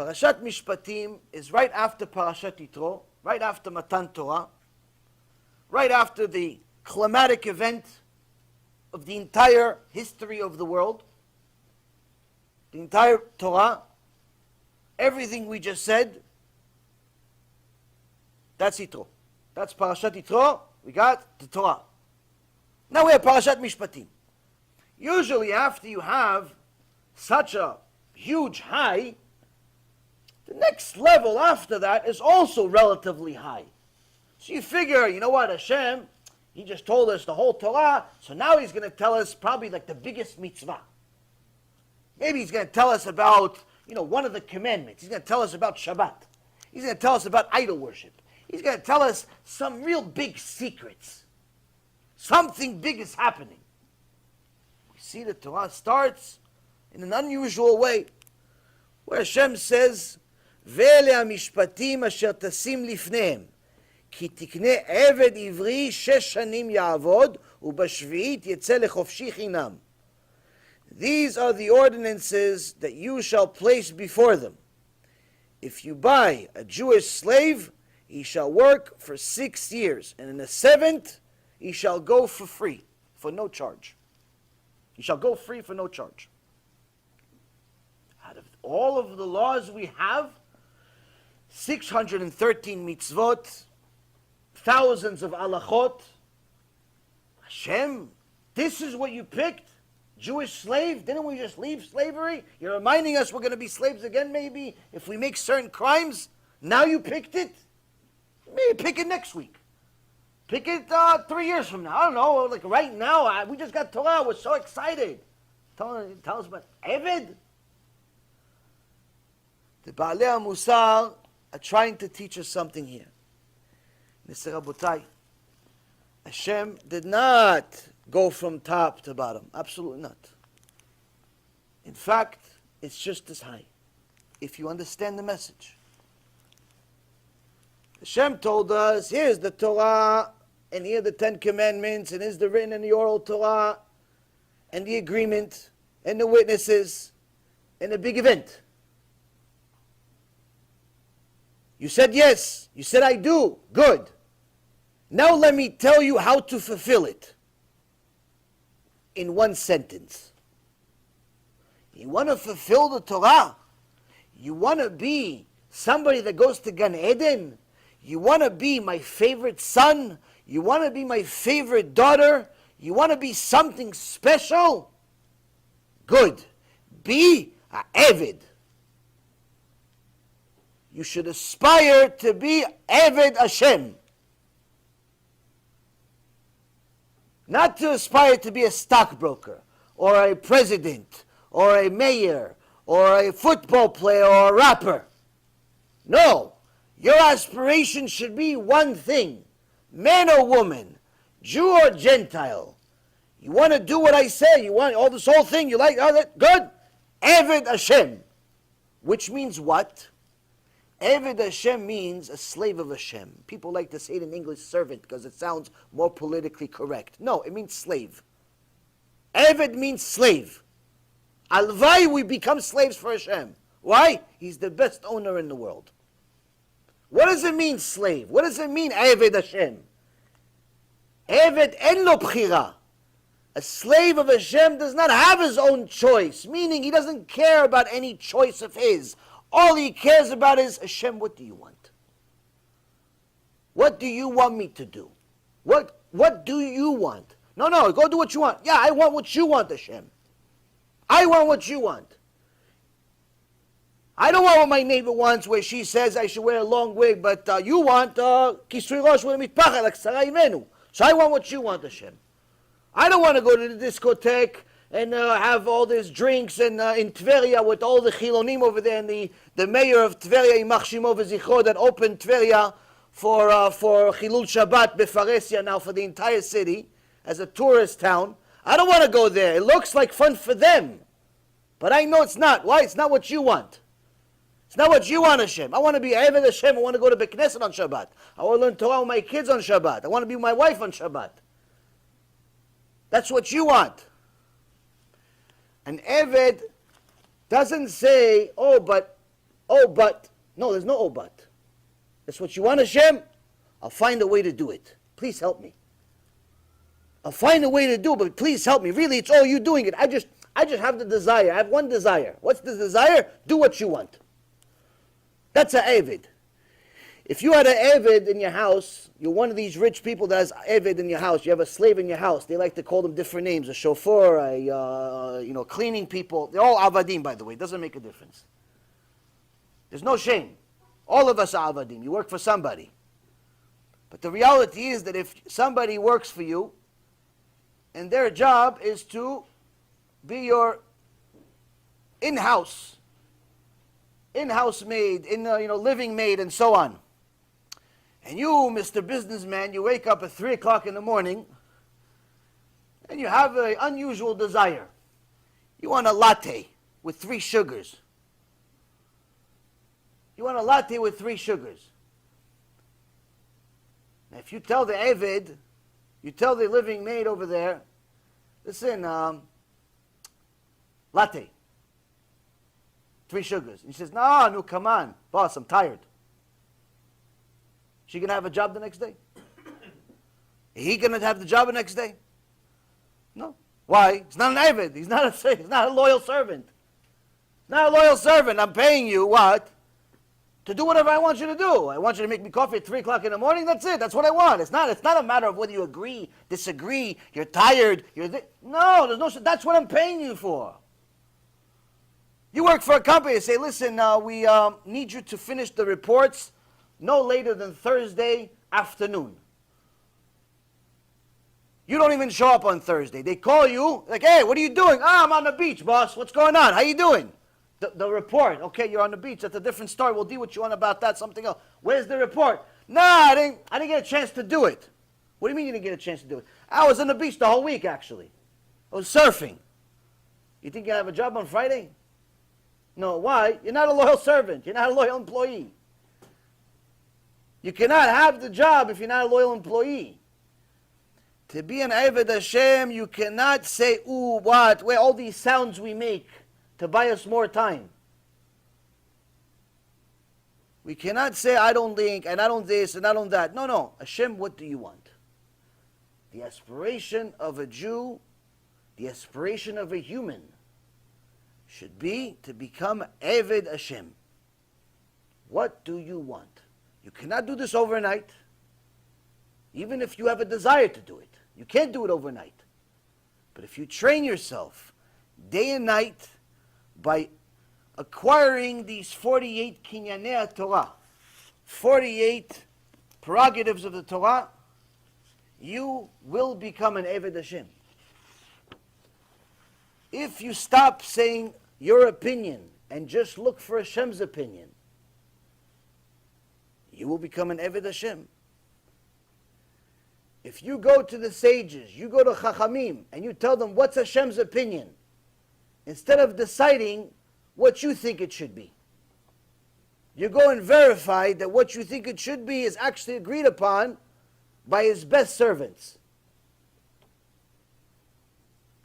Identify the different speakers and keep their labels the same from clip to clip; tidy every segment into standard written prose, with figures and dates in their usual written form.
Speaker 1: Parashat Mishpatim is right after Parashat Yitro, right after Matan Torah, right after the climatic event of the entire history of the world, the entire Torah, everything we just said, that's Yitro. That's Parashat Yitro. We got the Torah. Now we have Parashat Mishpatim. Usually after you have such a huge high, the next level after that is also relatively high. So you figure, you know what, Hashem, He just told us the whole Torah, so now He's going to tell us probably like the biggest mitzvah. Maybe He's going to tell us about, one of the commandments. He's going to tell us about Shabbat. He's going to tell us about idol worship. He's going to tell us some real big secrets. Something big is happening. We see the Torah starts in an unusual way, where Hashem says, "Ve'ele hamishpatim asher tasim lifnehem, ki tikne eved ivri 6 shanim ya'avod, ubashvi'it yetze lechofshi chinam." These are the ordinances that you shall place before them. If you buy a Jewish slave, he shall work for 6 years, and in the 7th, he shall go for free, for no charge. He shall go free for no charge. Out of all of the laws we have, 613 mitzvot, thousands of halachot, Hashem, this is what you picked? Jewish slave? Didn't we just leave slavery? You're reminding us we're going to be slaves again maybe if we make certain crimes? Now you picked it? Maybe pick it next week. Pick it 3 years from now. I don't know, like right now, we just got Torah, we're so excited. Tell us about Eved. The Baalei HaMusar are trying to teach us something here. They say, Rabotai, Hashem did not go from top to bottom. Absolutely not. In fact, it's just as high, if you understand the message. Hashem told us, here's the Torah, and here are the 10 Commandments, and here's the written and the oral Torah, and the agreement, and the witnesses, and the big event. You said yes. You said I do. Good. Now let me tell you how to fulfill it. In one sentence. You want to fulfill the Torah? You want to be somebody that goes to Gan Eden? You want to be my favorite son? You want to be my favorite daughter? You want to be something special? Good. Be a Eved. You should aspire to be Eved Hashem. Not to aspire to be a stockbroker, or a president, or a mayor, or a football player, or a rapper. No. Your aspiration should be one thing. Man or woman, Jew or Gentile. You want to do what I say, you want all this whole thing, you like all that, good. Eved Hashem. Which means what? Eved Hashem means a slave of Hashem. People like to say it in English, servant, because it sounds more politically correct. No, it means slave. Eved means slave. Alvai, we become slaves for Hashem. Why? He's the best owner in the world. What does it mean, slave? What does it mean, Eved Hashem? Eved en lo bchira. A slave of Hashem does not have his own choice, meaning he doesn't care about any choice of his. All he cares about is, Hashem, what do you want? What do you want me to do? What do you want? No, go do what you want. Yeah, I want what you want, Hashem. I want what you want. I don't want what my neighbor wants, where she says I should wear a long wig, but you want kisui rosh with a mitpachah, like Sarah Imenu. So I want what you want, Hashem. I don't want to go to the discotheque and have all these drinks and in Tveria with all the Chilonim over there, and the mayor of Tveria, Imach Shimo v'Zichro, that opened Tveria for Chilul Shabbat Befaresia now for the entire city as a tourist town. I don't want to go there. It looks like fun for them, but I know it's not. Why? It's not what you want. It's not what you want, Hashem. I want to be Eved Hashem. I want to go to Beit Knesset on Shabbat. I want to learn Torah with my kids on Shabbat. I want to be with my wife on Shabbat. That's what you want. An Eved doesn't say, oh, but Oh, but. No, there's no oh, but. That's what you want, Hashem? I'll find a way to do it. Please help me. I'll find a way to do it, but please help me. Really, it's all you doing it. I just have the desire. I have one desire. What's the desire? Do what you want. That's an Avid. If you had an Avid in your house, you're one of these rich people that has Avid in your house. You have a slave in your house. They like to call them different names. A chauffeur, cleaning people. They're all avadim, by the way. It doesn't make a difference. There's no shame. All of us are avadim. You work for somebody. But the reality is that if somebody works for you, and their job is to be your in-house maid, living maid, and so on. And you, Mr. Businessman, you wake up at 3 o'clock in the morning, and you have an unusual desire. You want a latte with 3 sugars. You want a latte with 3 sugars. Now, if you tell the Avid, you tell the living maid over there, listen, latte, 3 sugars. And she says, no, come on, boss, I'm tired. She gonna have a job the next day? He gonna have the job the next day? No. Why? He's not an Avid. He's not a loyal servant. Not a loyal servant. I'm paying you what? To do whatever I want you to do. I want you to make me coffee at 3 o'clock in the morning. That's it. That's what I want. It's not a matter of whether you agree, disagree, you're tired, no, there's no, that's what I'm paying you for. You work for a company. They say, listen, we need you to finish the reports no later than Thursday afternoon. You don't even show up on Thursday. They call you, like, hey, what are you doing? I'm on the beach, boss. What's going on? How you doing? The report. Okay, you're on the beach. That's a different story. We'll deal with you on about that, something else. Where's the report? Nah, I didn't get a chance to do it. What do you mean you didn't get a chance to do it? I was on the beach the whole week, actually. I was surfing. You think you have a job on Friday? No, why? You're not a loyal servant. You're not a loyal employee. You cannot have the job if you're not a loyal employee. To be an Eved Hashem, you cannot say, ooh, what? Where all these sounds we make to buy us more time. We cannot say, I don't think, and I don't this, and I don't that. No. Hashem, what do you want? The aspiration of a Jew, the aspiration of a human, should be to become Eved Hashem. What do you want? You cannot do this overnight, even if you have a desire to do it. You can't do it overnight. But if you train yourself day and night by acquiring these 48 kinyanei Torah, 48 prerogatives of the Torah, you will become an Eved Hashem. If you stop saying your opinion and just look for Hashem's opinion, you will become an Eved Hashem. If you go to the sages, you go to Chachamim, and you tell them what's Hashem's opinion, instead of deciding what you think it should be, you go and verify that what you think it should be is actually agreed upon by His best servants.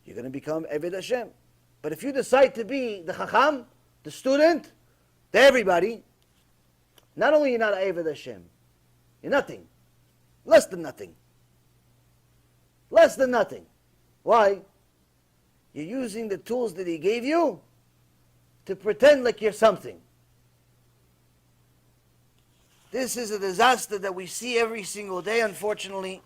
Speaker 1: You're going to become Eved Hashem. But if you decide to be the Chacham, the student, the everybody, not only you're not Eved Hashem, you're nothing. Less than nothing. Less than nothing. Why? You're using the tools that He gave you to pretend like you're something. This is a disaster that we see every single day, unfortunately.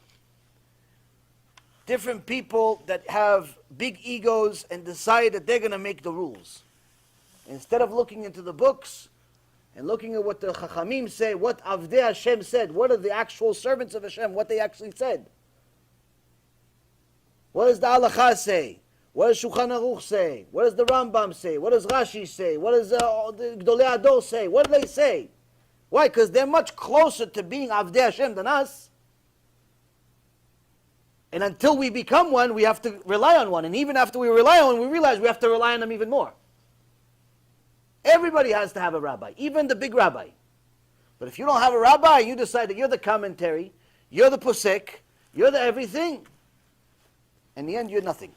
Speaker 1: Different people that have big egos and decide that they're going to make the rules. Instead of looking into the books and looking at what the Chachamim say, what Avdei Hashem said, what are the actual servants of Hashem, what they actually said. What does the Halakha say? What does Shulchan Aruch say? What does the Rambam say? What does Rashi say? What does the Gdolei Ador say? What do they say? Why? Because they're much closer to being Avdei Hashem than us. And until we become one, we have to rely on one. And even after we rely on one, we realize we have to rely on them even more. Everybody has to have a rabbi, even the big rabbi. But if you don't have a rabbi, you decide that you're the commentary, you're the posek, you're the everything, in the end, you're nothing.